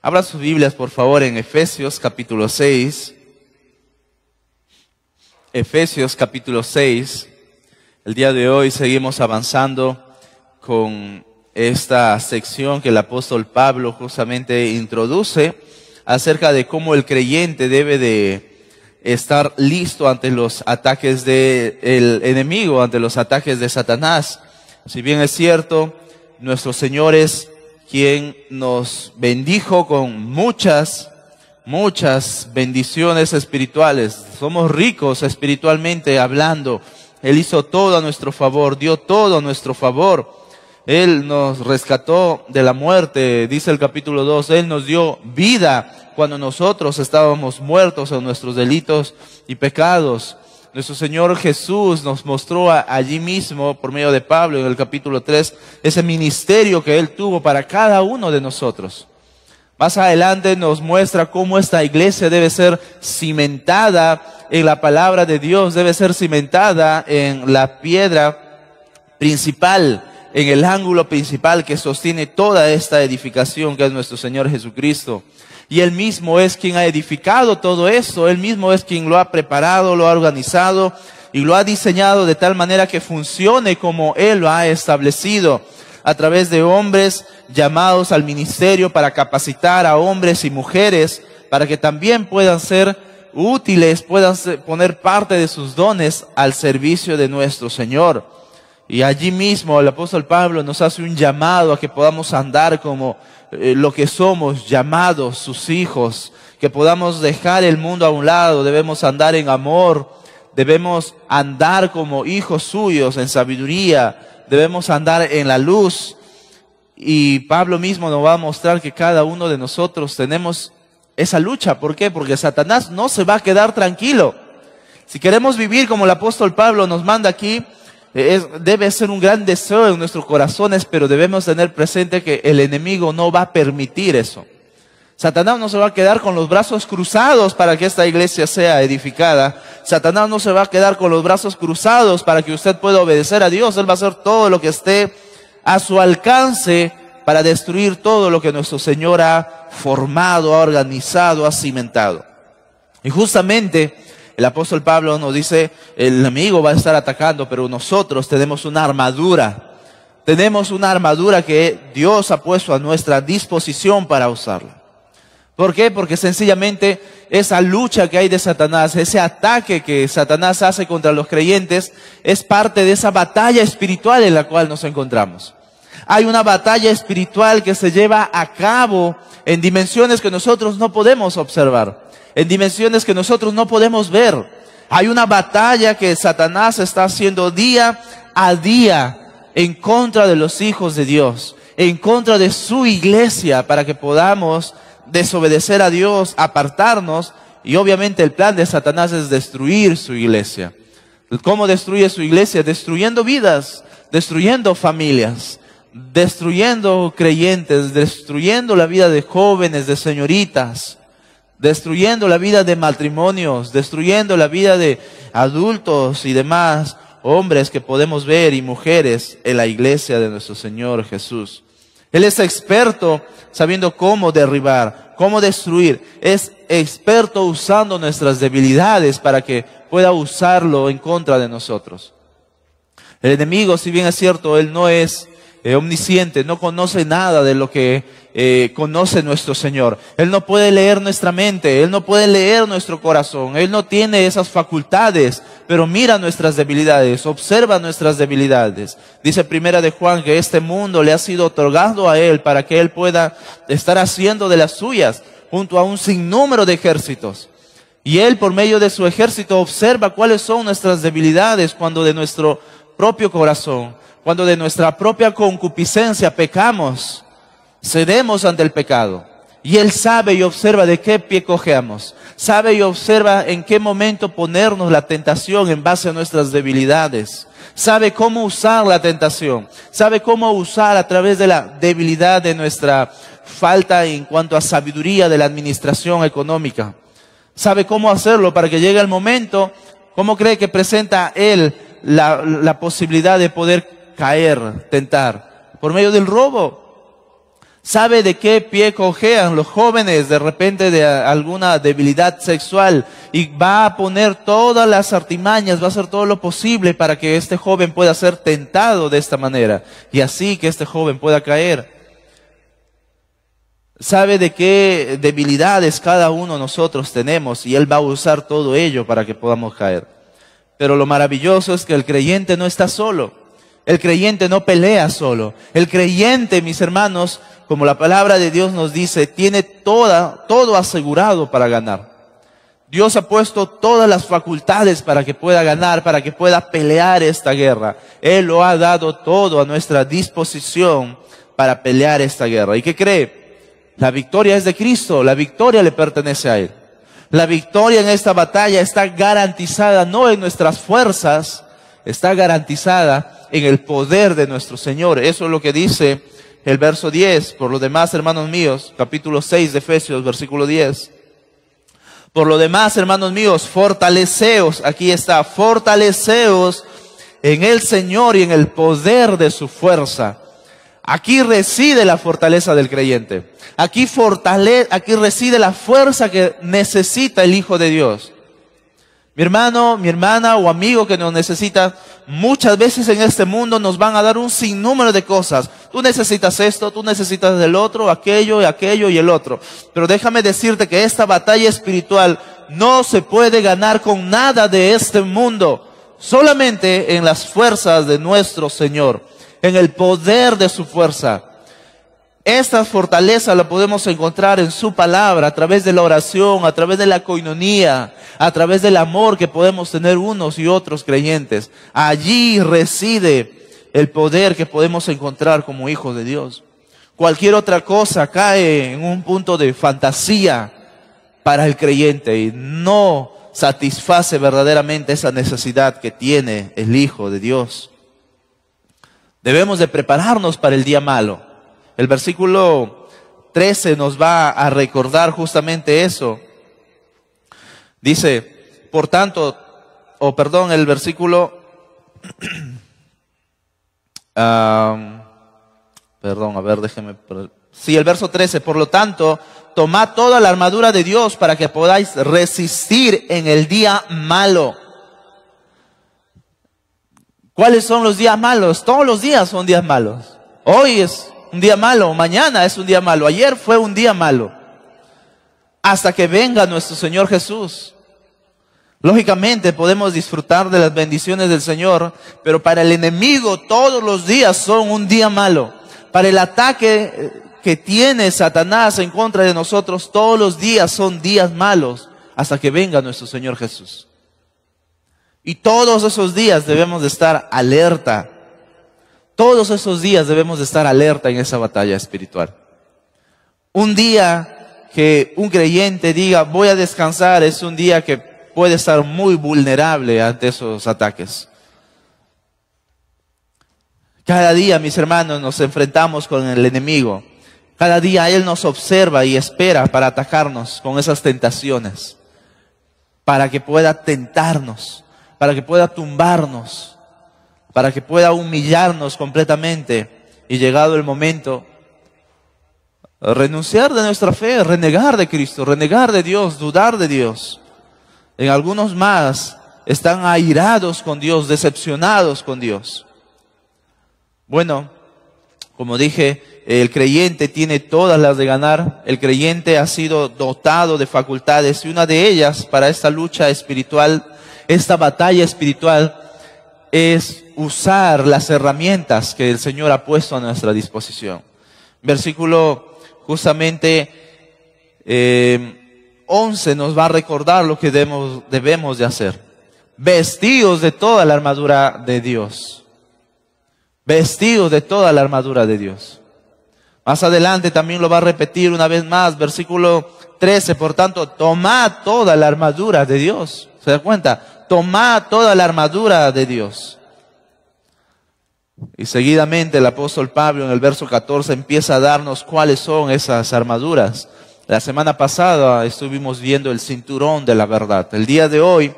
Abra sus Biblias, por favor, en Efesios capítulo 6. Efesios capítulo 6. El día de hoy seguimos avanzando con esta sección que el apóstol Pablo justamente introduce acerca de cómo el creyente debe de estar listo ante los ataques del enemigo, ante los ataques de Satanás. Si bien es cierto, nuestro Señor es quien nos bendijo con muchas bendiciones espirituales. Somos ricos espiritualmente hablando. Él hizo todo a nuestro favor, dio todo a nuestro favor. Él nos rescató de la muerte, dice el capítulo 2, Él nos dio vida cuando nosotros estábamos muertos en nuestros delitos y pecados. Nuestro Señor Jesús nos mostró allí mismo, por medio de Pablo, en el capítulo 3, ese ministerio que Él tuvo para cada uno de nosotros. Más adelante nos muestra cómo esta iglesia debe ser cimentada en la palabra de Dios, debe ser cimentada en la piedra principal, en el ángulo principal que sostiene toda esta edificación, que es nuestro Señor Jesucristo. Y Él mismo es quien ha edificado todo eso, Él mismo es quien lo ha preparado, lo ha organizado y lo ha diseñado de tal manera que funcione como Él lo ha establecido, a través de hombres llamados al ministerio para capacitar a hombres y mujeres, para que también puedan ser útiles, puedan poner parte de sus dones al servicio de nuestro Señor. Y allí mismo el apóstol Pablo nos hace un llamado a que podamos andar como lo que somos, llamados sus hijos, que podamos dejar el mundo a un lado, debemos andar en amor, debemos andar como hijos suyos en sabiduría, debemos andar en la luz. Y Pablo mismo nos va a mostrar que cada uno de nosotros tenemos esa lucha. ¿Por qué? Porque Satanás no se va a quedar tranquilo. Si queremos vivir como el apóstol Pablo nos manda aquí, debe ser un gran deseo en nuestros corazones, pero debemos tener presente que el enemigo no va a permitir eso. Satanás no se va a quedar con los brazos cruzados para que esta iglesia sea edificada. Satanás no se va a quedar con los brazos cruzados para que usted pueda obedecer a Dios. Él va a hacer todo lo que esté a su alcance para destruir todo lo que nuestro Señor ha formado, ha organizado, ha cimentado. Y justamente el apóstol Pablo nos dice, el enemigo va a estar atacando, pero nosotros tenemos una armadura. Tenemos una armadura que Dios ha puesto a nuestra disposición para usarla. ¿Por qué? Porque sencillamente esa lucha que hay de Satanás, ese ataque que Satanás hace contra los creyentes, es parte de esa batalla espiritual en la cual nos encontramos. Hay una batalla espiritual que se lleva a cabo en dimensiones que nosotros no podemos observar, en dimensiones que nosotros no podemos ver. Hay una batalla que Satanás está haciendo día a día en contra de los hijos de Dios, en contra de su iglesia, para que podamos desobedecer a Dios, apartarnos. Y obviamente el plan de Satanás es destruir su iglesia. ¿Cómo destruye su iglesia? Destruyendo vidas, destruyendo familias, destruyendo creyentes, destruyendo la vida de jóvenes, de señoritas, destruyendo la vida de matrimonios, destruyendo la vida de adultos y demás hombres que podemos ver y mujeres en la iglesia de nuestro Señor Jesús. Él es experto sabiendo cómo derribar, cómo destruir. Es experto usando nuestras debilidades para que pueda usarlo en contra de nosotros. El enemigo, si bien es cierto, él no es omnisciente, no conoce nada de lo que conoce nuestro Señor. Él no puede leer nuestra mente, Él no puede leer nuestro corazón, Él no tiene esas facultades, pero mira nuestras debilidades, observa nuestras debilidades. Dice Primera de Juan que este mundo le ha sido otorgado a Él para que Él pueda estar haciendo de las suyas junto a un sinnúmero de ejércitos. Y Él, por medio de su ejército, observa cuáles son nuestras debilidades cuando de nuestro propio corazón, cuando de nuestra propia concupiscencia pecamos, cedemos ante el pecado. Y Él sabe y observa de qué pie cojeamos. Sabe y observa en qué momento ponernos la tentación en base a nuestras debilidades. Sabe cómo usar la tentación. Sabe cómo usar a través de la debilidad de nuestra falta en cuanto a sabiduría de la administración económica. Sabe cómo hacerlo para que llegue el momento. ¿Cómo cree que presenta Él la posibilidad de poder caer, tentar? Por medio del robo. Sabe de qué pie cojean los jóvenes de repente de alguna debilidad sexual y va a poner todas las artimañas, va a hacer todo lo posible para que este joven pueda ser tentado de esta manera y así que este joven pueda caer. Sabe de qué debilidades cada uno de nosotros tenemos y Él va a usar todo ello para que podamos caer. Pero lo maravilloso es que el creyente no está solo. El creyente no pelea solo. El creyente, mis hermanos, como la palabra de Dios nos dice, tiene todo asegurado para ganar. Dios ha puesto todas las facultades para que pueda ganar, para que pueda pelear esta guerra. Él lo ha dado todo a nuestra disposición para pelear esta guerra. ¿Y qué cree? La victoria es de Cristo, la victoria le pertenece a Él. La victoria en esta batalla está garantizada no en nuestras fuerzas, está garantizada en el poder de nuestro Señor. Eso es lo que dice el verso 10. Por lo demás, hermanos míos, capítulo 6 de Efesios, versículo 10. Por lo demás, hermanos míos, fortaleceos, aquí está, fortaleceos en el Señor y en el poder de su fuerza. Aquí reside la fortaleza del creyente. Aquí reside la fuerza que necesita el Hijo de Dios. Mi hermano, mi hermana o amigo que nos necesita, muchas veces en este mundo nos van a dar un sinnúmero de cosas. Tú necesitas esto, tú necesitas del otro, aquello y el otro. Pero déjame decirte que esta batalla espiritual no se puede ganar con nada de este mundo. Solamente en las fuerzas de nuestro Señor, en el poder de su fuerza. Esta fortaleza la podemos encontrar en su palabra, a través de la oración, a través de la coinonía, a través del amor que podemos tener unos y otros creyentes. Allí reside el poder que podemos encontrar como hijos de Dios. Cualquier otra cosa cae en un punto de fantasía para el creyente y no satisface verdaderamente esa necesidad que tiene el Hijo de Dios. Debemos de prepararnos para el día malo. El versículo 13 nos va a recordar justamente eso. Dice, por tanto, el versículo, el verso 13, por lo tanto, tomad toda la armadura de Dios para que podáis resistir en el día malo. ¿Cuáles son los días malos? Todos los días son días malos. Hoy es un día malo, mañana es un día malo, ayer fue un día malo. Hasta que venga nuestro Señor Jesús. Lógicamente podemos disfrutar de las bendiciones del Señor, pero para el enemigo todos los días son un día malo. Para el ataque que tiene Satanás en contra de nosotros, todos los días son días malos, hasta que venga nuestro Señor Jesús. Y todos esos días debemos de estar alerta. Todos esos días debemos de estar alerta en esa batalla espiritual. Un día que un creyente diga, voy a descansar, es un día que puede estar muy vulnerable ante esos ataques. Cada día, mis hermanos, nos enfrentamos con el enemigo. Cada día Él nos observa y espera para atacarnos con esas tentaciones. Para que pueda tentarnos, para que pueda tumbarnos, para que pueda humillarnos completamente y llegado el momento, renunciar de nuestra fe, renegar de Cristo, renegar de Dios, dudar de Dios. En algunos más están airados con Dios, decepcionados con Dios. Bueno, como dije, el creyente tiene todas las de ganar. El creyente ha sido dotado de facultades y una de ellas para esta lucha espiritual, esta batalla espiritual, es usar las herramientas que el Señor ha puesto a nuestra disposición. Versículo justamente 11 nos va a recordar lo que debemos de hacer. Vestidos de toda la armadura de Dios. Vestidos de toda la armadura de Dios. Más adelante también lo va a repetir una vez más, versículo 13. Por tanto, tomad toda la armadura de Dios. ¿Se da cuenta? Tomad toda la armadura de Dios. Y seguidamente el apóstol Pablo en el verso 14 empieza a darnos cuáles son esas armaduras. La semana pasada estuvimos viendo el cinturón de la verdad. El día de hoy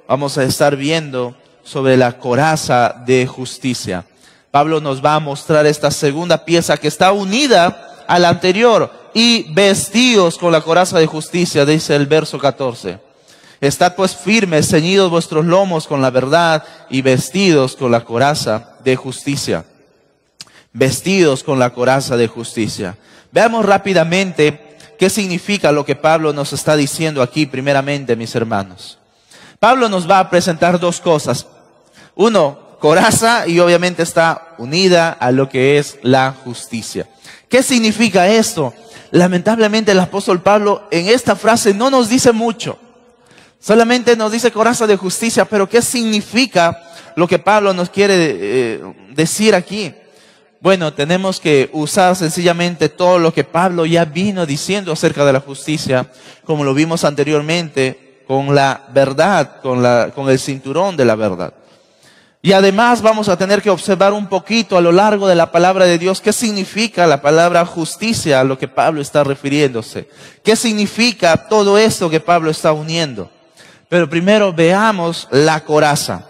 vamos a estar viendo sobre la coraza de justicia. Pablo nos va a mostrar esta segunda pieza que está unida al anterior. Y vestidos con la coraza de justicia, dice el verso 14. Estad pues firmes, ceñidos vuestros lomos con la verdad y vestidos con la coraza de justicia. Vestidos con la coraza de justicia. Veamos rápidamente qué significa lo que Pablo nos está diciendo aquí primeramente, mis hermanos. Pablo nos va a presentar dos cosas. Uno, coraza, y obviamente está unida a lo que es la justicia. ¿Qué significa esto? Lamentablemente el apóstol Pablo en esta frase no nos dice mucho. Solamente nos dice coraza de justicia, pero ¿qué significa lo que Pablo nos quiere decir aquí? Bueno, tenemos que usar sencillamente todo lo que Pablo ya vino diciendo acerca de la justicia, como lo vimos anteriormente, con la verdad, con el cinturón de la verdad. Y además vamos a tener que observar un poquito a lo largo de la palabra de Dios qué significa la palabra justicia a lo que Pablo está refiriéndose. ¿Qué significa todo esto que Pablo está uniendo? Pero primero veamos la coraza.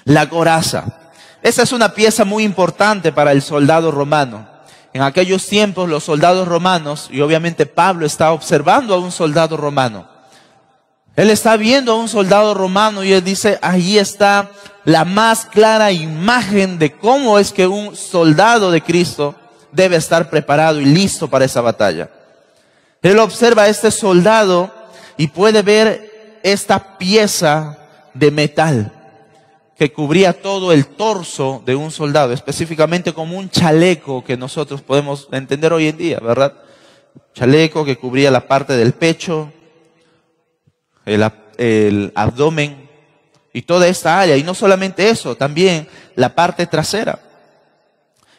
La coraza. Esa es una pieza muy importante para el soldado romano. En aquellos tiempos los soldados romanos, y obviamente Pablo está observando a un soldado romano. Él está viendo a un soldado romano y él dice, ahí está la más clara imagen de cómo es que un soldado de Cristo debe estar preparado y listo para esa batalla. Él observa a este soldado y puede ver esta pieza de metal que cubría todo el torso de un soldado, específicamente como un chaleco que nosotros podemos entender hoy en día, ¿verdad? Chaleco que cubría la parte del pecho, el abdomen y toda esta área. Y no solamente eso, también la parte trasera.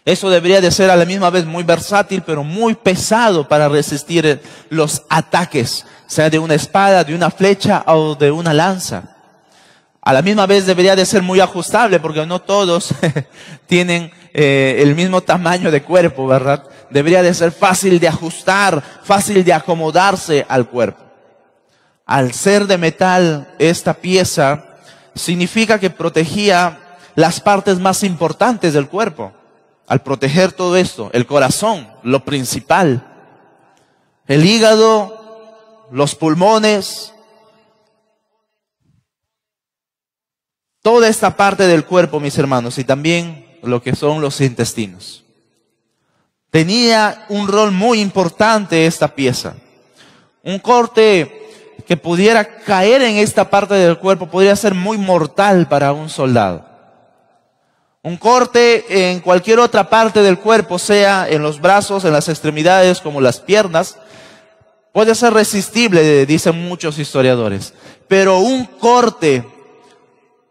Eso debería de ser a la misma vez muy versátil, pero muy pesado para resistir los ataques, sea de una espada, de una flecha o de una lanza. A la misma vez debería de ser muy ajustable, porque no todos tienen el mismo tamaño de cuerpo, ¿verdad? Debería de ser fácil de ajustar, fácil de acomodarse al cuerpo. Al ser de metal, esta pieza significa que protegía las partes más importantes del cuerpo. Al proteger todo esto, el corazón, lo principal, el hígado, los pulmones, toda esta parte del cuerpo, mis hermanos, y también lo que son los intestinos. Tenía un rol muy importante esta pieza. Un corte que pudiera caer en esta parte del cuerpo podría ser muy mortal para un soldado. Un corte en cualquier otra parte del cuerpo, sea en los brazos, en las extremidades, como las piernas, puede ser resistible, dicen muchos historiadores. Pero un corte,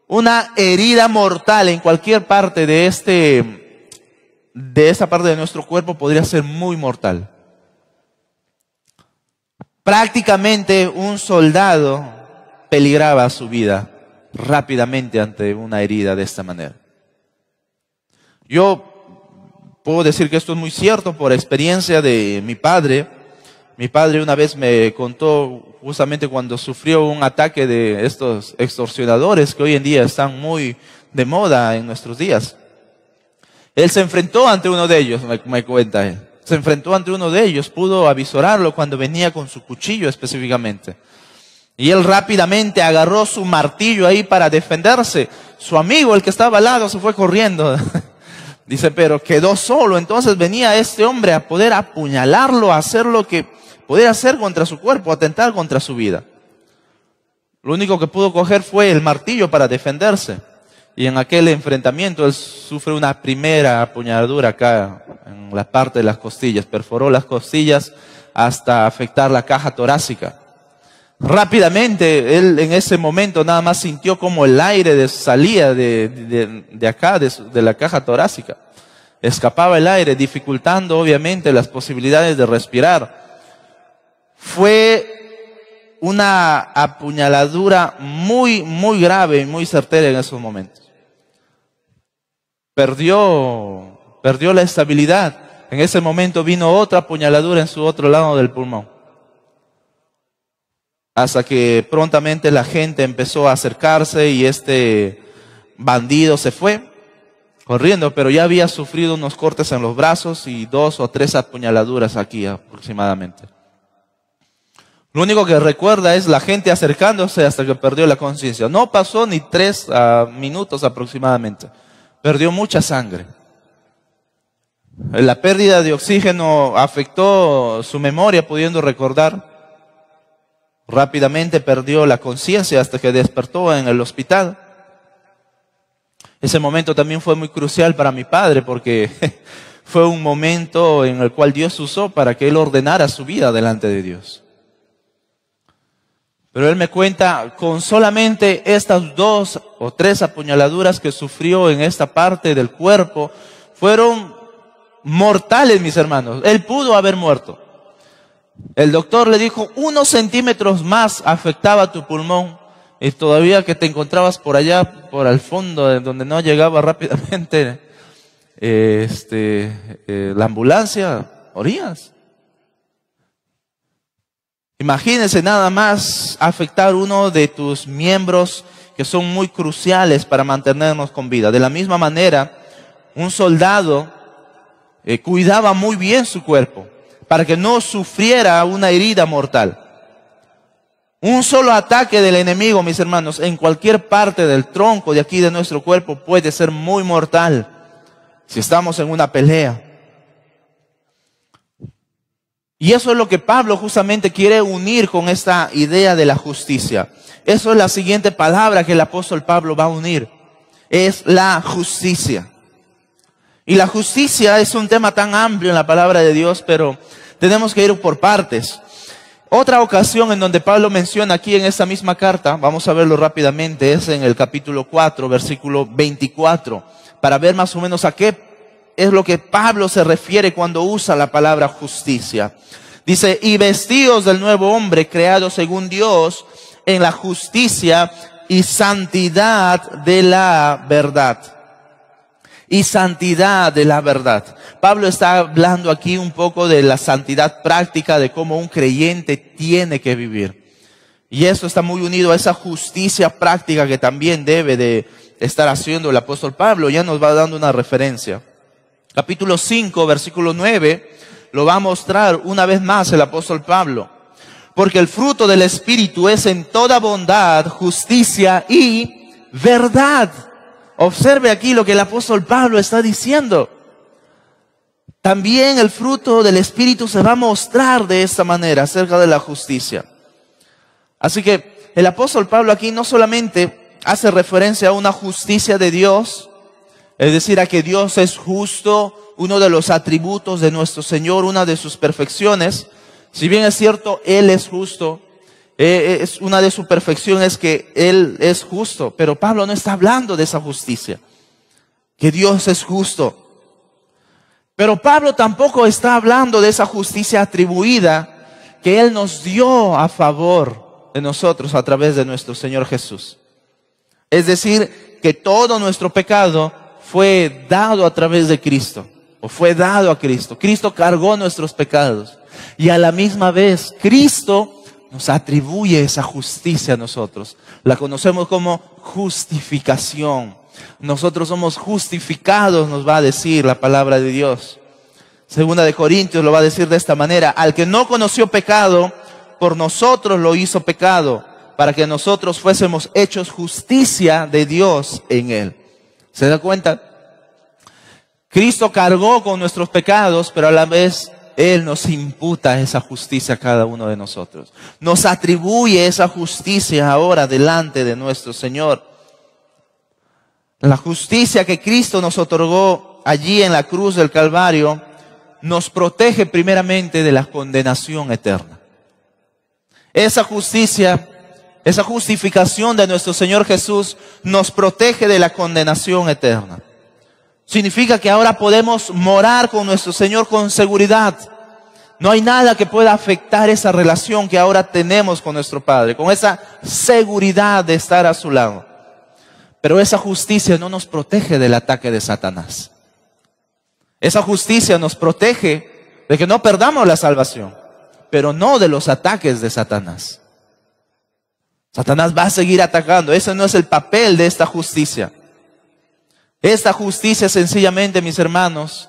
una herida mortal en cualquier parte de esta parte de nuestro cuerpo podría ser muy mortal. Prácticamente un soldado peligraba su vida rápidamente ante una herida de esta manera. Yo puedo decir que esto es muy cierto por experiencia de mi padre. Mi padre una vez me contó justamente cuando sufrió un ataque de estos extorsionadores que hoy en día están muy de moda en nuestros días. Él se enfrentó ante uno de ellos, me cuenta él. Se enfrentó ante uno de ellos, pudo avisorarlo cuando venía con su cuchillo específicamente. Y él rápidamente agarró su martillo ahí para defenderse. Su amigo, el que estaba al lado, se fue corriendo. Dice, pero quedó solo. Entonces venía este hombre a poder apuñalarlo, a hacer lo que podía hacer contra su cuerpo, atentar contra su vida. Lo único que pudo coger fue el martillo para defenderse. Y en aquel enfrentamiento él sufre una primera apuñaladura acá en la parte de las costillas. Perforó las costillas hasta afectar la caja torácica. Rápidamente, él en ese momento nada más sintió como el aire salía de acá, de la caja torácica. Escapaba el aire, dificultando obviamente las posibilidades de respirar. Fue una apuñaladura muy, muy grave y muy certera en esos momentos. Perdió la estabilidad. En ese momento vino otra apuñaladura en su otro lado del pulmón. Hasta que prontamente la gente empezó a acercarse y este bandido se fue. corriendo, pero ya había sufrido unos cortes en los brazos y 2 o 3 apuñaladuras aquí aproximadamente. Lo único que recuerda es la gente acercándose hasta que perdió la conciencia. No pasó ni 3 minutos aproximadamente. Perdió mucha sangre. La pérdida de oxígeno afectó su memoria, pudiendo recordar. Rápidamente perdió la conciencia hasta que despertó en el hospital. Ese momento también fue muy crucial para mi padre, porque fue un momento en el cual Dios usó para que él ordenara su vida delante de Dios. Pero él me cuenta, con solamente estas 2 o 3 apuñaladuras que sufrió en esta parte del cuerpo, fueron mortales, mis hermanos. Él pudo haber muerto. El doctor le dijo, 1 centímetros más afectaba tu pulmón, y todavía que te encontrabas por allá, por el fondo, donde no llegaba rápidamente la ambulancia, morías. Imagínense nada más afectar uno de tus miembros que son muy cruciales para mantenernos con vida. De la misma manera, un soldado cuidaba muy bien su cuerpo para que no sufriera una herida mortal. Un solo ataque del enemigo, mis hermanos, en cualquier parte del tronco de aquí de nuestro cuerpo puede ser muy mortal si estamos en una pelea. Y eso es lo que Pablo justamente quiere unir con esta idea de la justicia. Eso es la siguiente palabra que el apóstol Pablo va a unir. Es la justicia. Y la justicia es un tema tan amplio en la palabra de Dios, pero tenemos que ir por partes. Otra ocasión en donde Pablo menciona aquí en esta misma carta, vamos a verlo rápidamente, es en el capítulo 4, versículo 24, para ver más o menos a qué es lo que Pablo se refiere cuando usa la palabra justicia. Dice, y vestidos del nuevo hombre creado según Dios en la justicia y santidad de la verdad. Y santidad de la verdad. Pablo está hablando aquí un poco de la santidad práctica, de cómo un creyente tiene que vivir. Y eso está muy unido a esa justicia práctica que también debe de estar haciendo el apóstol Pablo. Ya nos va dando una referencia. Capítulo 5, versículo 9, lo va a mostrar una vez más el apóstol Pablo. Porque el fruto del Espíritu es en toda bondad, justicia y verdad. Observe aquí lo que el apóstol Pablo está diciendo. También el fruto del Espíritu se va a mostrar de esta manera acerca de la justicia. Así que el apóstol Pablo aquí no solamente hace referencia a una justicia de Dios, es decir, a que Dios es justo, uno de los atributos de nuestro Señor, una de sus perfecciones. Si bien es cierto, Él es justo, es una de sus perfecciones que Él es justo, pero Pablo no está hablando de esa justicia, que Dios es justo. Pero Pablo tampoco está hablando de esa justicia atribuida que Él nos dio a favor de nosotros a través de nuestro Señor Jesús. Es decir, que todo nuestro pecado fue dado a través de Cristo, o fue dado a Cristo. Cristo cargó nuestros pecados y a la misma vez Cristo nos atribuye esa justicia a nosotros. La conocemos como justificación. Nosotros somos justificados, nos va a decir la palabra de Dios. Segunda de Corintios lo va a decir de esta manera: al que no conoció pecado, por nosotros lo hizo pecado, para que nosotros fuésemos hechos justicia de Dios en él. ¿Se da cuenta? Cristo cargó con nuestros pecados, pero a la vez Él nos imputa esa justicia a cada uno de nosotros. Nos atribuye esa justicia ahora delante de nuestro Señor. La justicia que Cristo nos otorgó allí en la cruz del Calvario nos protege primeramente de la condenación eterna. Esa justicia, esa justificación de nuestro Señor Jesús nos protege de la condenación eterna. Significa que ahora podemos morar con nuestro Señor con seguridad. No hay nada que pueda afectar esa relación que ahora tenemos con nuestro Padre, con esa seguridad de estar a su lado. Pero esa justicia no nos protege del ataque de Satanás. Esa justicia nos protege de que no perdamos la salvación, pero no de los ataques de Satanás. Satanás va a seguir atacando. Ese no es el papel de esta justicia. Esta justicia sencillamente, mis hermanos,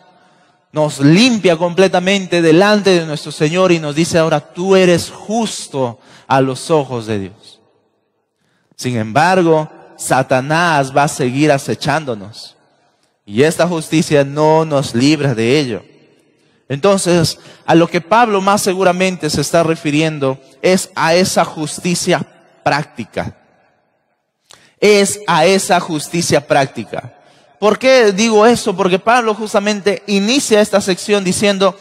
nos limpia completamente delante de nuestro Señor y nos dice ahora, tú eres justo a los ojos de Dios. Sin embargo, Satanás va a seguir acechándonos y esta justicia no nos libra de ello. Entonces, a lo que Pablo más seguramente se está refiriendo es a esa justicia práctica. Es a esa justicia práctica. ¿Por qué digo eso? Porque Pablo justamente inicia esta sección diciendo,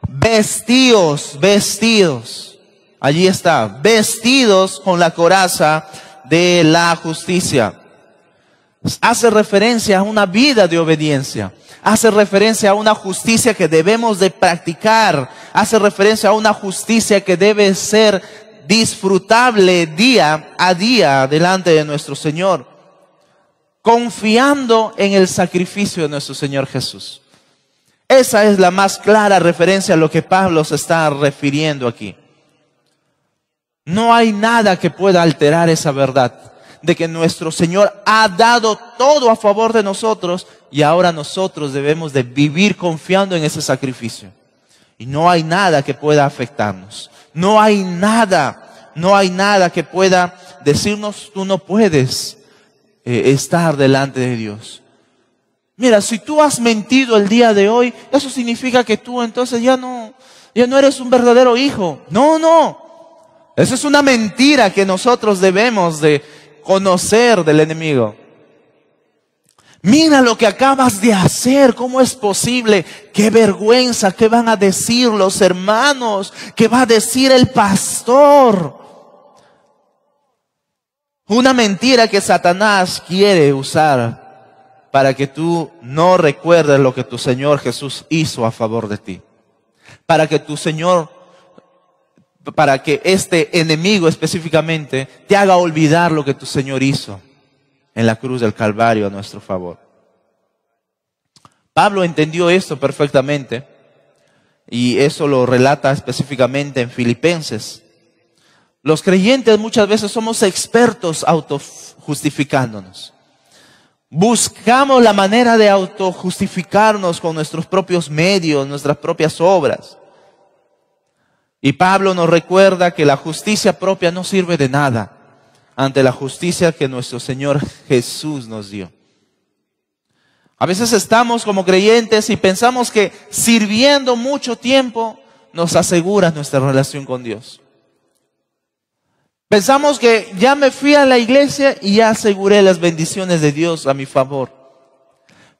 vestidos, vestidos. Allí está, vestidos con la coraza de la justicia. Hace referencia a una vida de obediencia. Hace referencia a una justicia que debemos de practicar. Hace referencia a una justicia que debe ser disfrutable día a día delante de nuestro Señor, confiando en el sacrificio de nuestro Señor Jesús. Esa es la más clara referencia a lo que Pablo se está refiriendo aquí. No hay nada que pueda alterar esa verdad de que nuestro Señor ha dado todo a favor de nosotros y ahora nosotros debemos de vivir confiando en ese sacrificio. Y no hay nada que pueda afectarnos. No hay nada que pueda decirnos, tú no puedes estar delante de Dios. Mira, si tú has mentido el día de hoy, eso significa que tú entonces ya no eres un verdadero hijo. No. Esa es una mentira que nosotros debemos de conocer del enemigo. Mira lo que acabas de hacer, ¿cómo es posible? Qué vergüenza, ¿qué van a decir los hermanos? ¿Qué va a decir el pastor? Una mentira que Satanás quiere usar para que tú no recuerdes lo que tu Señor Jesús hizo a favor de ti. Para que este enemigo específicamente te haga olvidar lo que tu Señor hizo en la cruz del Calvario a nuestro favor. Pablo entendió esto perfectamente y eso lo relata específicamente en Filipenses. Los creyentes muchas veces somos expertos autojustificándonos. Buscamos la manera de autojustificarnos con nuestros propios medios, nuestras propias obras. Y Pablo nos recuerda que la justicia propia no sirve de nada ante la justicia que nuestro Señor Jesús nos dio. A veces estamos como creyentes y pensamos que sirviendo mucho tiempo nos asegura nuestra relación con Dios. Pensamos que ya me fui a la iglesia y ya aseguré las bendiciones de Dios a mi favor.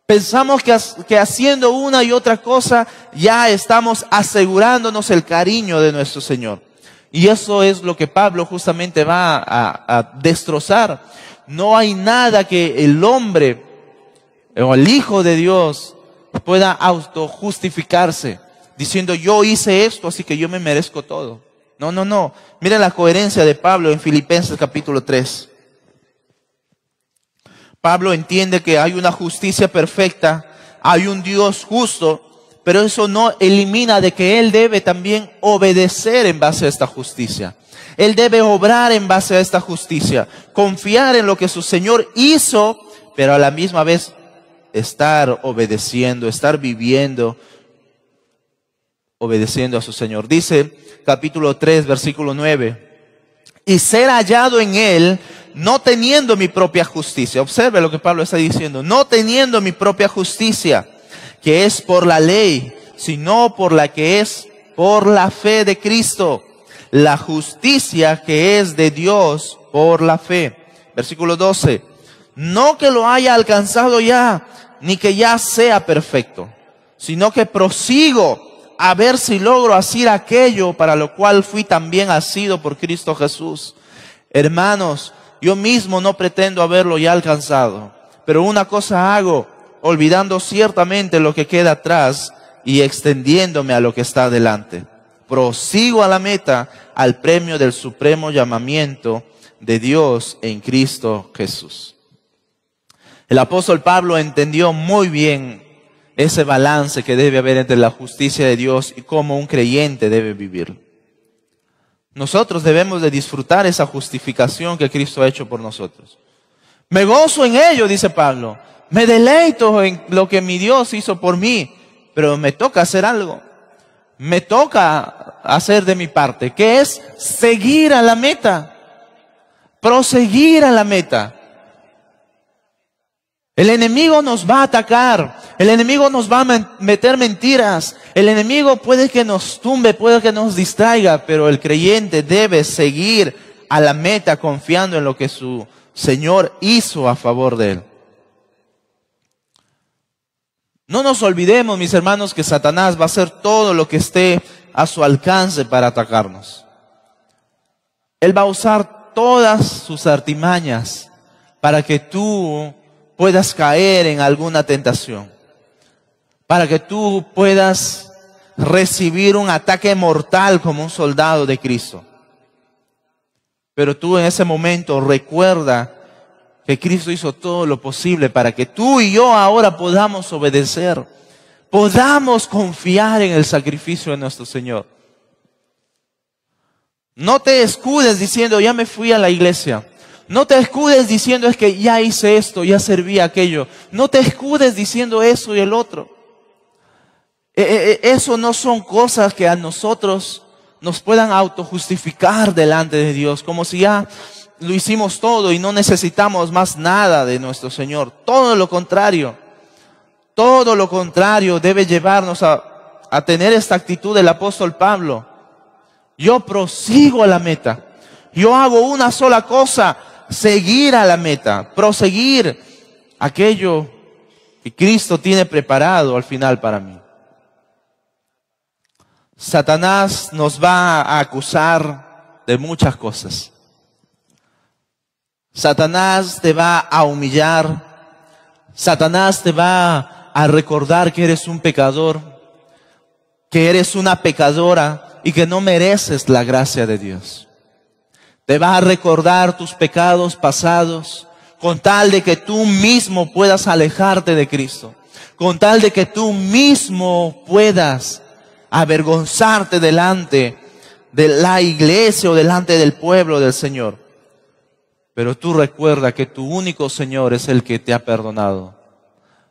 Pensamos que haciendo una y otra cosa ya estamos asegurándonos el cariño de nuestro Señor. Y eso es lo que Pablo justamente va a destrozar. No hay nada que el hombre o el Hijo de Dios pueda autojustificarse diciendo yo hice esto así que yo me merezco todo. No. Miren la coherencia de Pablo en Filipenses capítulo 3. Pablo entiende que hay una justicia perfecta, hay un Dios justo, pero eso no elimina de que Él debe también obedecer en base a esta justicia. Él debe obrar en base a esta justicia, confiar en lo que su Señor hizo, pero a la misma vez estar obedeciendo, estar viviendo, obedeciendo a su Señor. Dice capítulo 3, versículo 9, y ser hallado en Él, no teniendo mi propia justicia. Observe lo que Pablo está diciendo. No teniendo mi propia justicia, que es por la ley, sino por la que es por la fe de Cristo. La justicia que es de Dios por la fe. Versículo 12. No que lo haya alcanzado ya, ni que ya sea perfecto, sino que prosigo a ver si logro hacer aquello para lo cual fui también asido por Cristo Jesús. Hermanos, yo mismo no pretendo haberlo ya alcanzado, pero una cosa hago, olvidando ciertamente lo que queda atrás y extendiéndome a lo que está delante. Prosigo a la meta, al premio del supremo llamamiento de Dios en Cristo Jesús. El apóstol Pablo entendió muy bien ese balance que debe haber entre la justicia de Dios y cómo un creyente debe vivir. Nosotros debemos de disfrutar esa justificación que Cristo ha hecho por nosotros. Me gozo en ello, dice Pablo. Me deleito en lo que mi Dios hizo por mí. Pero me toca hacer algo. Me toca hacer de mi parte, que es seguir a la meta. Proseguir a la meta. El enemigo nos va a atacar. El enemigo nos va a meter mentiras. El enemigo puede que nos tumbe, puede que nos distraiga, pero el creyente debe seguir a la meta confiando en lo que su Señor hizo a favor de él. No nos olvidemos, mis hermanos, que Satanás va a hacer todo lo que esté a su alcance para atacarnos. Él va a usar todas sus artimañas para que tú puedas caer en alguna tentación, para que tú puedas recibir un ataque mortal como un soldado de Cristo. Pero tú en ese momento recuerda que Cristo hizo todo lo posible para que tú y yo ahora podamos obedecer, podamos confiar en el sacrificio de nuestro Señor. No te escudes diciendo, ya me fui a la iglesia. No te escudes diciendo, es que ya hice esto, ya serví aquello. No te escudes diciendo eso y el otro. Eso no son cosas que a nosotros nos puedan autojustificar delante de Dios, como si ya lo hicimos todo y no necesitamos más nada de nuestro Señor. Todo lo contrario debe llevarnos a tener esta actitud del apóstol Pablo. Yo prosigo a la meta. Yo hago una sola cosa, seguir a la meta, proseguir aquello que Cristo tiene preparado al final para mí. Satanás nos va a acusar de muchas cosas. Satanás te va a humillar. Satanás te va a recordar que eres un pecador, que eres una pecadora y que no mereces la gracia de Dios. Te va a recordar tus pecados pasados con tal de que tú mismo puedas alejarte de Cristo, con tal de que tú mismo puedas avergonzarte delante de la iglesia o delante del pueblo del Señor. Pero tú recuerda que tu único Señor es el que te ha perdonado.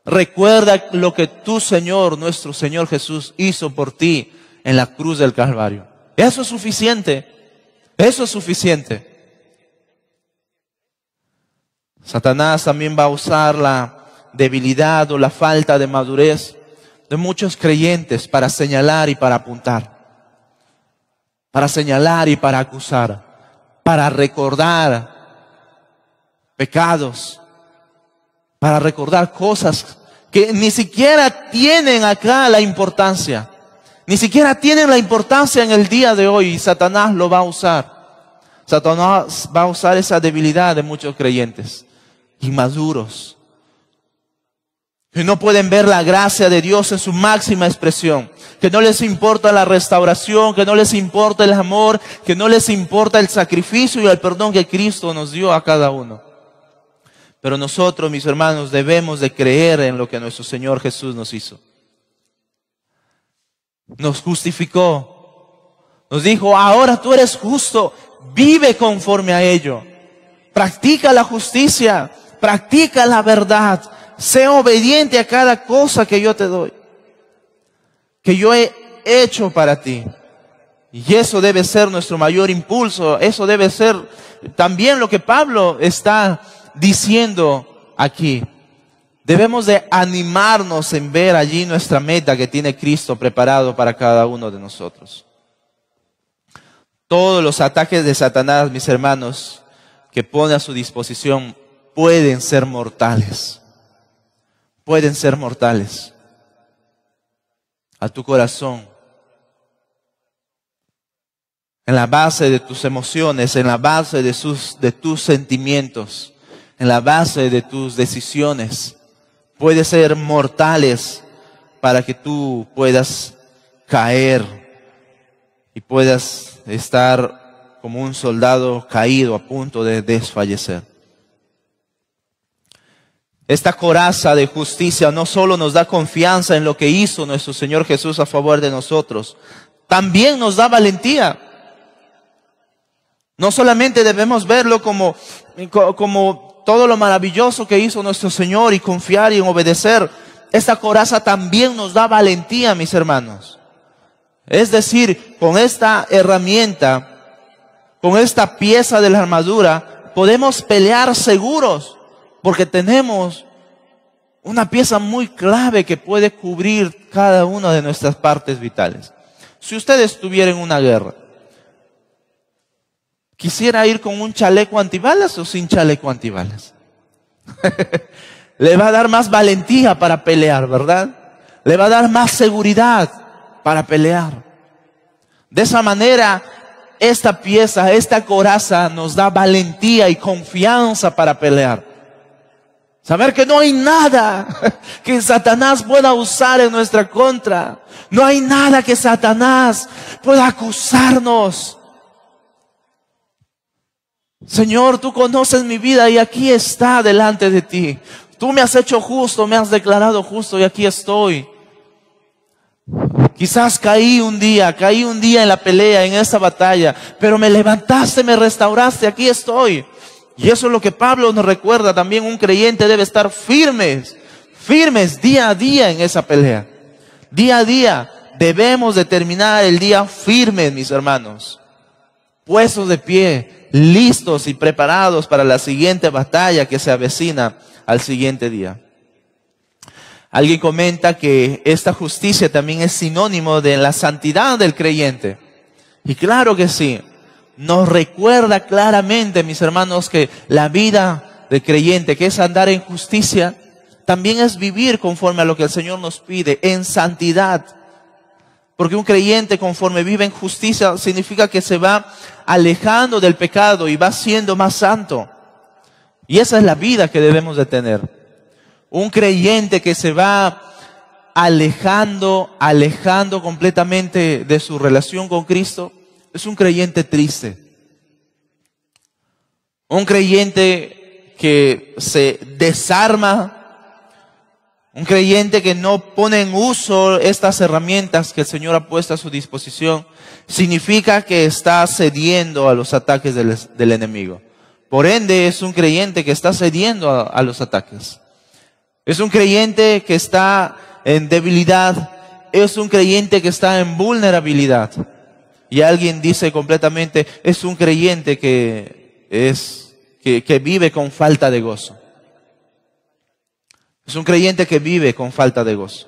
Recuerda lo que tu Señor, nuestro Señor Jesús, hizo por ti en la cruz del Calvario. Eso es suficiente. Eso es suficiente. Satanás también va a usar la debilidad o la falta de madurez de muchos creyentes para señalar y para apuntar. Para señalar y para acusar. Para recordar pecados. Para recordar cosas que ni siquiera tienen acá la importancia. Ni siquiera tienen la importancia en el día de hoy y Satanás lo va a usar. Satanás va a usar esa debilidad de muchos creyentes inmaduros, que no pueden ver la gracia de Dios en su máxima expresión, que no les importa la restauración, que no les importa el amor, que no les importa el sacrificio y el perdón que Cristo nos dio a cada uno. Pero nosotros, mis hermanos, debemos de creer en lo que nuestro Señor Jesús nos hizo. Nos justificó. Nos dijo, ahora tú eres justo, vive conforme a ello. Practica la justicia, practica la verdad. Sé obediente a cada cosa que yo te doy, que yo he hecho para ti. Y eso debe ser nuestro mayor impulso. Eso debe ser también lo que Pablo está diciendo aquí. Debemos de animarnos en ver allí nuestra meta que tiene Cristo preparado para cada uno de nosotros. Todos los ataques de Satanás, mis hermanos, que pone a su disposición, pueden ser mortales. Pueden ser mortales a tu corazón, en la base de tus emociones, en la base de tus sentimientos, en la base de tus decisiones. Pueden ser mortales para que tú puedas caer y puedas estar como un soldado caído a punto de desfallecer. Esta coraza de justicia no solo nos da confianza en lo que hizo nuestro Señor Jesús a favor de nosotros, también nos da valentía. No solamente debemos verlo como todo lo maravilloso que hizo nuestro Señor y confiar y en obedecer, esta coraza también nos da valentía, mis hermanos. Es decir, con esta herramienta, con esta pieza de la armadura, podemos pelear seguros, porque tenemos una pieza muy clave que puede cubrir cada una de nuestras partes vitales. Si usted estuviera en una guerra, ¿quisiera ir con un chaleco antibalas o sin chaleco antibalas? Le va a dar más valentía para pelear, ¿verdad? Le va a dar más seguridad para pelear. De esa manera, esta pieza, esta coraza nos da valentía y confianza para pelear. Saber que no hay nada que Satanás pueda usar en nuestra contra. No hay nada que Satanás pueda acusarnos. Señor, tú conoces mi vida y aquí está delante de ti. Tú me has hecho justo, me has declarado justo y aquí estoy. Quizás caí un día en la pelea, en esta batalla, pero me levantaste, me restauraste, aquí estoy. Y eso es lo que Pablo nos recuerda también. Un creyente debe estar firmes día a día en esa pelea. Día a día debemos de terminar el día firmes, mis hermanos. Puestos de pie, listos y preparados para la siguiente batalla que se avecina al siguiente día. Alguien comenta que esta justicia también es sinónimo de la santidad del creyente. Y claro que sí. Nos recuerda claramente, mis hermanos, que la vida del creyente, que es andar en justicia, también es vivir conforme a lo que el Señor nos pide, en santidad. Porque un creyente conforme vive en justicia significa que se va alejando del pecado y va siendo más santo. Y esa es la vida que debemos de tener. Un creyente que se va alejando completamente de su relación con Cristo, es un creyente triste. Un creyente que se desarma. Un creyente que no pone en uso estas herramientas que el Señor ha puesto a su disposición. Significa que está cediendo a los ataques del enemigo. Por ende, es un creyente que está cediendo a los ataques. Es un creyente que está en debilidad. Es un creyente que está en vulnerabilidad. Y alguien dice completamente, es un creyente que vive con falta de gozo. Es un creyente que vive con falta de gozo.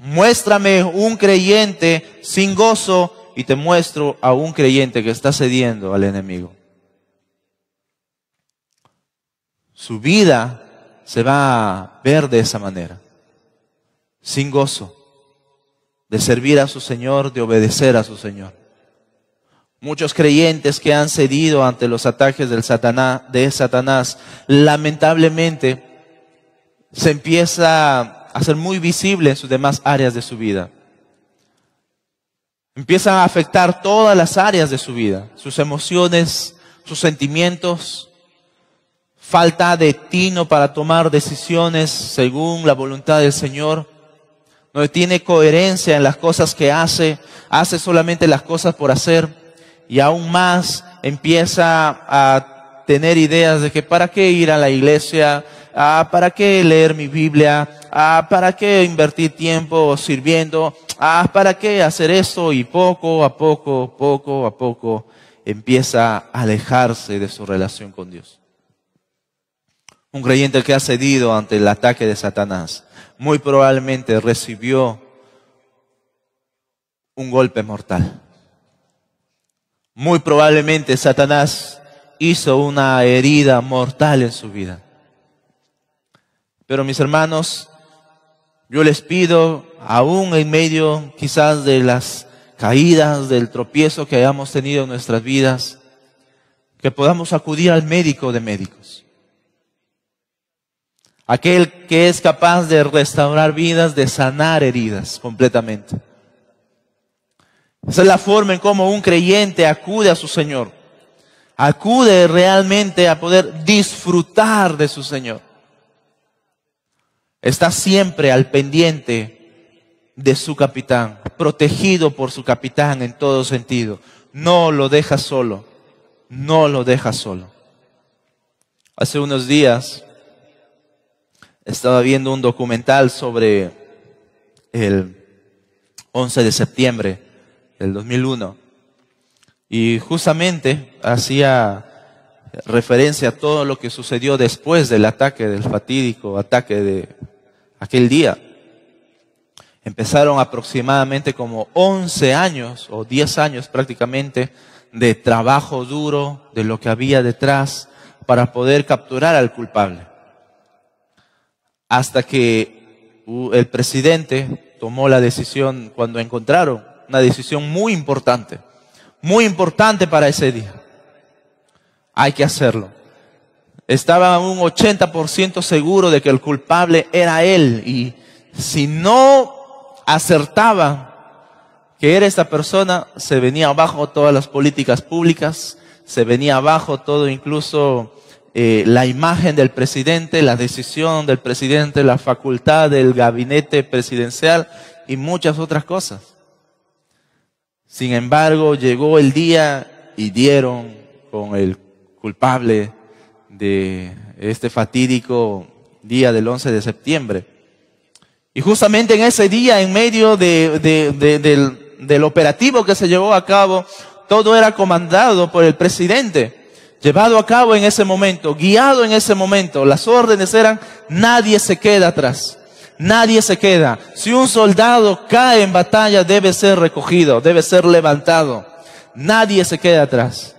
Muéstrame un creyente sin gozo y te muestro a un creyente que está cediendo al enemigo. Su vida se va a ver de esa manera. Sin gozo. De servir a su Señor, de obedecer a su Señor. Muchos creyentes que han cedido ante los ataques de Satanás, lamentablemente, se empieza a hacer muy visible en sus demás áreas de su vida. Empiezan a afectar todas las áreas de su vida, sus emociones, sus sentimientos, falta de tino para tomar decisiones según la voluntad del Señor. No tiene coherencia en las cosas que hace solamente las cosas por hacer, y aún más empieza a tener ideas de que para qué ir a la iglesia, para qué leer mi Biblia, para qué invertir tiempo sirviendo, para qué hacer esto, y poco a poco empieza a alejarse de su relación con Dios. Un creyente que ha cedido ante el ataque de Satanás muy probablemente recibió un golpe mortal. Muy probablemente Satanás hizo una herida mortal en su vida. Pero mis hermanos, yo les pido, aún en medio quizás de las caídas, del tropiezo que hayamos tenido en nuestras vidas, que podamos acudir al médico de médicos. Aquel que es capaz de restaurar vidas, de sanar heridas completamente. Esa es la forma en cómo un creyente acude a su Señor. Acude realmente a poder disfrutar de su Señor. Está siempre al pendiente de su capitán, protegido por su capitán en todo sentido. No lo deja solo. No lo deja solo. Hace unos días estaba viendo un documental sobre el 11 de septiembre del 2001 y justamente hacía referencia a todo lo que sucedió después del ataque, del fatídico ataque de aquel día. Empezaron aproximadamente como 11 años o 10 años prácticamente de trabajo duro, de lo que había detrás para poder capturar al culpable. Hasta que el presidente tomó la decisión cuando encontraron una decisión muy importante para ese día. Hay que hacerlo. Estaba un 80% seguro de que el culpable era él, y si no acertaba que era esta persona, se venía abajo todas las políticas públicas, se venía abajo todo, incluso la imagen del presidente, la decisión del presidente, la facultad del gabinete presidencial y muchas otras cosas. Sin embargo, llegó el día y dieron con el culpable de este fatídico día del 11 de septiembre. Y justamente en ese día, en medio del operativo que se llevó a cabo, todo era comandado por el presidente. Llevado a cabo en ese momento, guiado en ese momento. Las órdenes eran: nadie se queda atrás. Nadie se queda. Si un soldado cae en batalla, debe ser recogido, debe ser levantado. Nadie se queda atrás.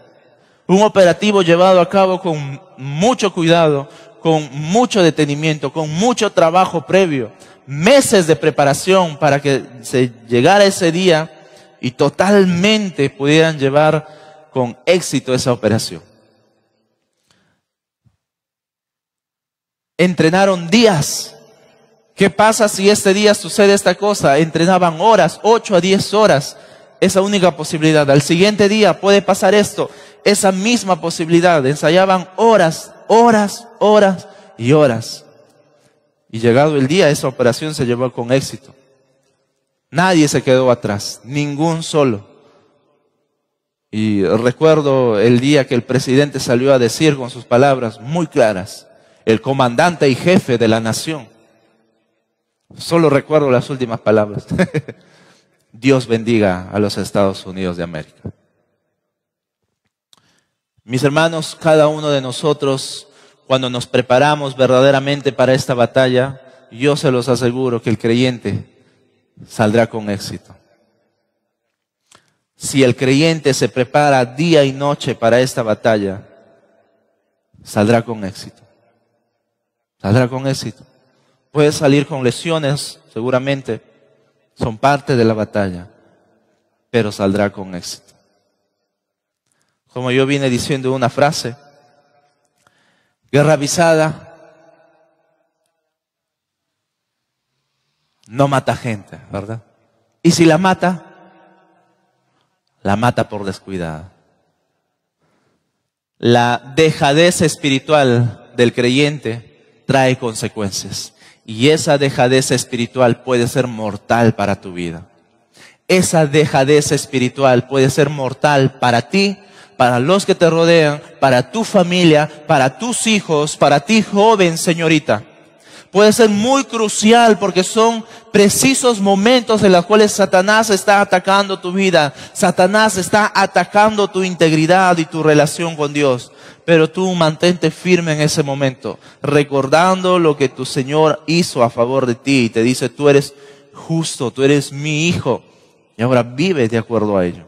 Un operativo llevado a cabo con mucho cuidado, con mucho detenimiento, con mucho trabajo previo. Meses de preparación para que se llegara ese día y totalmente pudieran llevar con éxito esa operación. Entrenaron días. ¿Qué pasa si este día sucede esta cosa? Entrenaban horas, 8 a 10 horas. Esa única posibilidad. Al siguiente día puede pasar esto. Esa misma posibilidad. Ensayaban horas y horas. Y llegado el día, esa operación se llevó con éxito. Nadie se quedó atrás, ningún solo. Y recuerdo el día que el presidente salió a decir con sus palabras muy claras: el comandante y jefe de la nación. Solo recuerdo las últimas palabras. Dios bendiga a los Estados Unidos de América. Mis hermanos, cada uno de nosotros, cuando nos preparamos verdaderamente para esta batalla, yo se los aseguro que el creyente saldrá con éxito. Si el creyente se prepara día y noche para esta batalla, saldrá con éxito. Saldrá con éxito. Puede salir con lesiones, seguramente, son parte de la batalla, pero saldrá con éxito. Como yo vine diciendo una frase: guerra avisada no mata gente, ¿verdad? Y si la mata por descuidada. La dejadez espiritual del creyente trae consecuencias. Y esa dejadez espiritual puede ser mortal para tu vida. Esa dejadez espiritual puede ser mortal para ti, para los que te rodean, para tu familia, para tus hijos, para ti joven señorita. Puede ser muy crucial porque son precisos momentos en los cuales Satanás está atacando tu vida. Satanás está atacando tu integridad y tu relación con Dios. Pero tú mantente firme en ese momento, recordando lo que tu Señor hizo a favor de ti. Y te dice: tú eres justo, tú eres mi hijo. Y ahora vive de acuerdo a ello.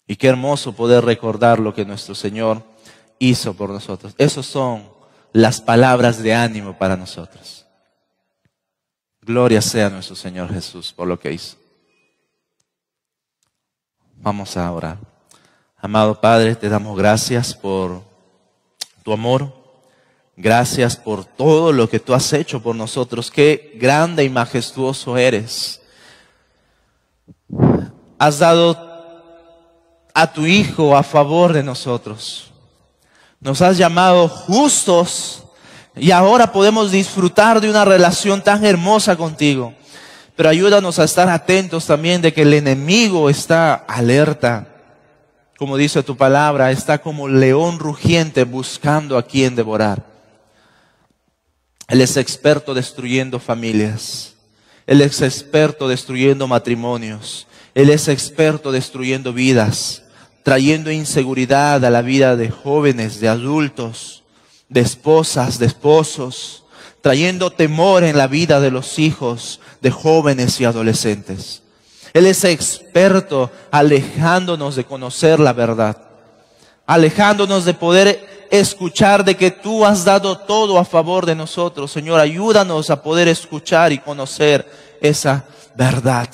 Y qué hermoso poder recordar lo que nuestro Señor hizo por nosotros. Esos son las palabras de ánimo para nosotros. Gloria sea a nuestro Señor Jesús por lo que hizo. Vamos a orar. Amado Padre, te damos gracias por tu amor. Gracias por todo lo que tú has hecho por nosotros. Qué grande y majestuoso eres. Has dado a tu Hijo a favor de nosotros. Nos has llamado justos y ahora podemos disfrutar de una relación tan hermosa contigo. Pero ayúdanos a estar atentos también de que el enemigo está alerta, como dice tu palabra, está como león rugiente buscando a quien devorar. Él es experto destruyendo familias. Él es experto destruyendo matrimonios. Él es experto destruyendo vidas, trayendo inseguridad a la vida de jóvenes, de adultos, de esposas, de esposos, trayendo temor en la vida de los hijos, de jóvenes y adolescentes. Él es experto alejándonos de conocer la verdad, alejándonos de poder escuchar de que tú has dado todo a favor de nosotros. Señor, ayúdanos a poder escuchar y conocer esa verdad.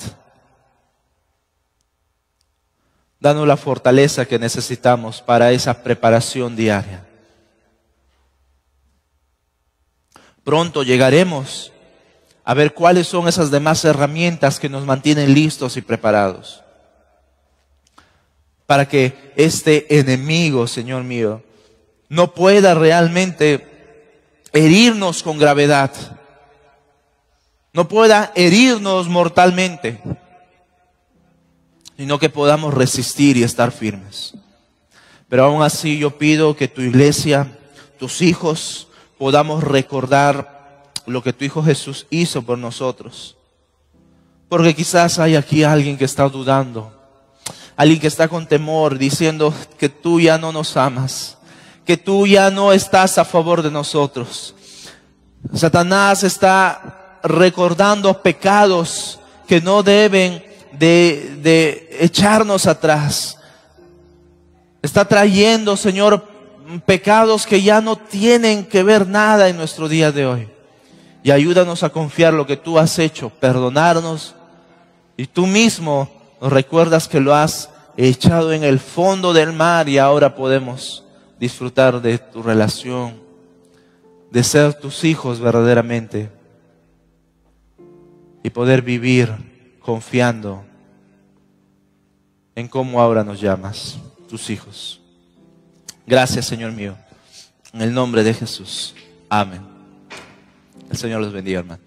Danos la fortaleza que necesitamos para esa preparación diaria. Pronto llegaremos a ver cuáles son esas demás herramientas que nos mantienen listos y preparados. Para que este enemigo, Señor mío, no pueda realmente herirnos con gravedad. No pueda herirnos mortalmente, sino que podamos resistir y estar firmes. Pero aún así yo pido que tu iglesia, tus hijos, podamos recordar lo que tu Hijo Jesús hizo por nosotros. Porque quizás hay aquí alguien que está dudando, alguien que está con temor, diciendo que tú ya no nos amas, que tú ya no estás a favor de nosotros. Satanás está recordando pecados que no deben de echarnos atrás. Está trayendo, Señor, pecados que ya no tienen que ver nada en nuestro día de hoy. Y ayúdanos a confiar lo que tú has hecho, perdonarnos. Y tú mismo nos recuerdas que lo has echado en el fondo del mar y ahora podemos disfrutar de tu relación, de ser tus hijos verdaderamente y poder vivir confiando en cómo ahora nos llamas, tus hijos. Gracias, Señor mío, en el nombre de Jesús. Amén. El Señor los bendiga, hermano.